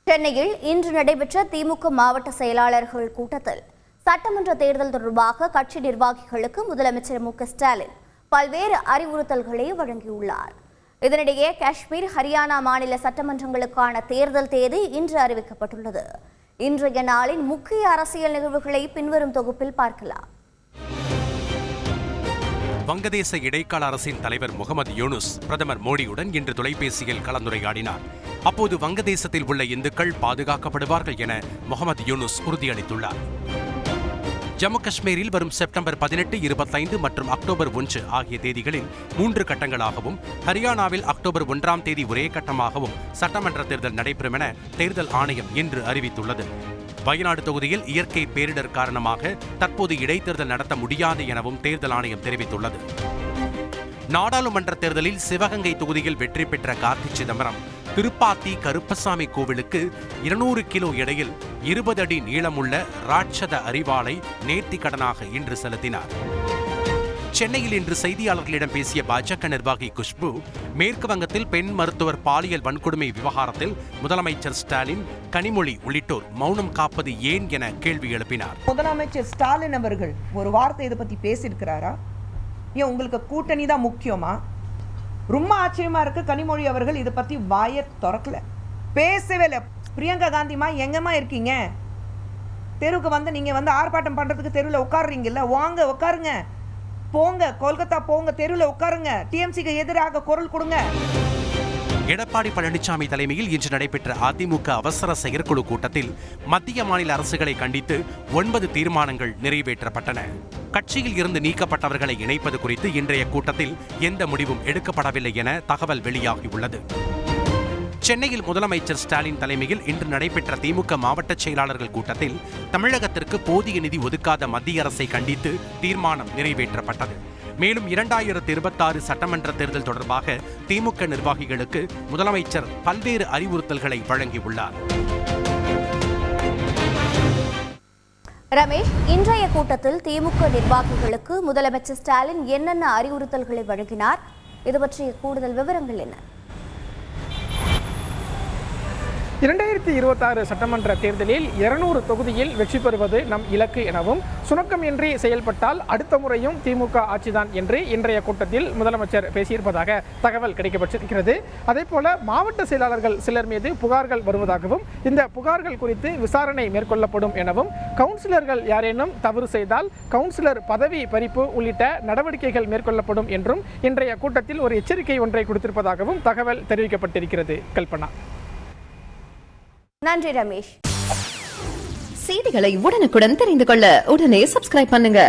சென்னையில் இன்று நடைபெற்ற திமுக மாவட்ட செயலாளர்கள் கூட்டத்தில் சட்டமன்ற தேர்தல் தொடர்பாக கட்சி நிர்வாகிகளுக்கு முதலமைச்சர் மு.க.ஸ்டாலின் பல்வேறு அறிவுறுத்தல்களை வழங்கியுள்ளார். இதனிடையே காஷ்மீர், ஹரியானா மாநில சட்டமன்றங்களுக்கான தேர்தல் தேதி இன்று அறிவிக்கப்பட்டுள்ளது. இன்றைய நாளின் முக்கிய அரசியல் நிகழ்வுகளை பின்வரும் தொகுப்பில் பார்க்கலாம். வங்கதேச இடைக்கால அரசின் தலைவர் முகமது யூனுஸ் பிரதமர் மோடியுடன் இன்று தொலைபேசியில் கலந்துரையாடினார். அப்போது வங்கதேசத்தில் உள்ள இந்துக்கள் பாதுகாக்கப்படுவார்கள் என முகமது யூனுஸ் உறுதியளித்துள்ளார். ஜம்மு காஷ்மீரில் வரும் செப்டம்பர் 18, 25 மற்றும் அக்டோபர் 1 ஆகிய தேதிகளில் 3 கட்டங்களாகவும், ஹரியானாவில் அக்டோபர் 1ஆம் தேதி ஒரே கட்டமாகவும் சட்டமன்ற தேர்தல் நடைபெறும் என தேர்தல் ஆணையம் இன்று அறிவித்துள்ளது. வயநாடு தொகுதியில் இயற்கை பேரிடர் காரணமாக தற்போது இடைத்தேர்தல் நடத்த முடியாது எனவும் தேர்தல் ஆணையம் தெரிவித்துள்ளது. நாடாளுமன்ற தேர்தலில் சிவகங்கை தொகுதியில் வெற்றி பெற்ற கார்த்தி சிதம்பரம் திருப்பாத்தி கருப்பசாமி கோவிலுக்கு 200 கிலோ எடையில் 20 அடி நீளமுள்ள ராட்சத அரிவாளை நேர்த்திக்கடனாக இன்று செலுத்தினார். சென்னையில் இன்று செய்தியாளர்களிடம் பேசிய பாஜக நிர்வாகி குஷ்பு, மேற்கு வங்கத்தில் பெண் மருத்துவர் பாலியல் வன்கொடுமை விவகாரத்தில் முதலமைச்சர் ஸ்டாலின், கனிமொழி உள்ளிட்டோர் மௌனம் காப்பது ஏன் என கேள்வி எழுப்பினார். முதலமைச்சர் ஸ்டாலின் அவர்கள் ஒரு வார்த்தை இதை பத்தி பேசியிருக்கிறாரா? ஏன் உங்களுக்கு கூட்டணி தான் முக்கியமா? ரொம்ப ஆச்சரியமா இருக்கு. கனிமொழி அவர்கள் இதை பத்தி வாயை திறக்கல, பேசவே இல்லை. பிரியங்கா காந்திமா எங்கம்மா இருக்கீங்க? தெருவுக்கு வந்து நீங்க வந்து ஆர்ப்பாட்டம் பண்றதுக்கு தெருவில் உட்காடுறீங்கல்ல, வாங்க உட்காருங்க, போங்க கொல்கத்தா போங்க, தெருவில் உட்காருங்க, டிஎம்சிக்கு எதிராக குரல் கொடுங்க. எடப்பாடி பழனிசாமி தலைமையில் இன்று நடைபெற்ற அதிமுக அவசர செயற்குழு கூட்டத்தில் மத்திய மாநில அரசுகளை கண்டித்து 9 தீர்மானங்கள் நிறைவேற்றப்பட்டன. கட்சியில் இருந்து நீக்கப்பட்டவர்களை இணைப்பது குறித்து இன்றைய கூட்டத்தில் எந்த முடிவும் எடுக்கப்படவில்லை என தகவல் வெளியாகியுள்ளது. சென்னையில் முதலமைச்சர் ஸ்டாலின் தலைமையில் இன்று நடைபெற்ற திமுக மாவட்ட செயலாளர்கள் கூட்டத்தில் தமிழகத்திற்கு போதிய நிதி ஒதுக்காத மத்திய அரசை கண்டித்து தீர்மானம் நிறைவேற்றப்பட்டது. மேலும் 2026 சட்டமன்ற தேர்தல் தொடர்பாக திமுக நிர்வாகிகளுக்கு முதலமைச்சர் பல்வேறு அறிவுறுத்தல்களை வழங்கியுள்ளார். ரமேஷ், இன்றைய கூட்டத்தில் திமுக நிர்வாகிகளுக்கு முதலமைச்சர் ஸ்டாலின் என்னென்ன அறிவுறுத்தல்களை வழங்கினார்? இது பற்றிய கூடுதல் விவரங்கள் என்ன? 2026 சட்டமன்ற தேர்தலில் 200 தொகுதியில் வெற்றி பெறுவது நம் இலக்கு எனவும், சுணக்கமின்றி செயல்பட்டால் அடுத்த முறையும் திமுக ஆட்சிதான் என்று இன்றைய கூட்டத்தில் முதலமைச்சர் பேசியிருப்பதாக தகவல் கிடைக்கப்பட்டிருக்கிறது. அதேபோல மாவட்ட செயலாளர்கள் சிலர் மீது புகார்கள் வருவதாகவும், இந்த புகார்கள் குறித்து விசாரணை மேற்கொள்ளப்படும் எனவும், கவுன்சிலர்கள் யாரேனும் தவறு செய்தால் கவுன்சிலர் பதவி பறிப்பு உள்ளிட்ட நடவடிக்கைகள் மேற்கொள்ளப்படும் என்றும் இன்றைய கூட்டத்தில் ஒரு எச்சரிக்கை ஒன்றை கொடுத்திருப்பதாகவும் தகவல் தெரிவிக்கப்பட்டிருக்கிறது. கல்பனா. நன்றி ரமேஷ். செய்திகளை உடனுக்குடன் தெரிந்து கொள்ள உடனே சப்ஸ்கிரைப் பண்ணுங்க.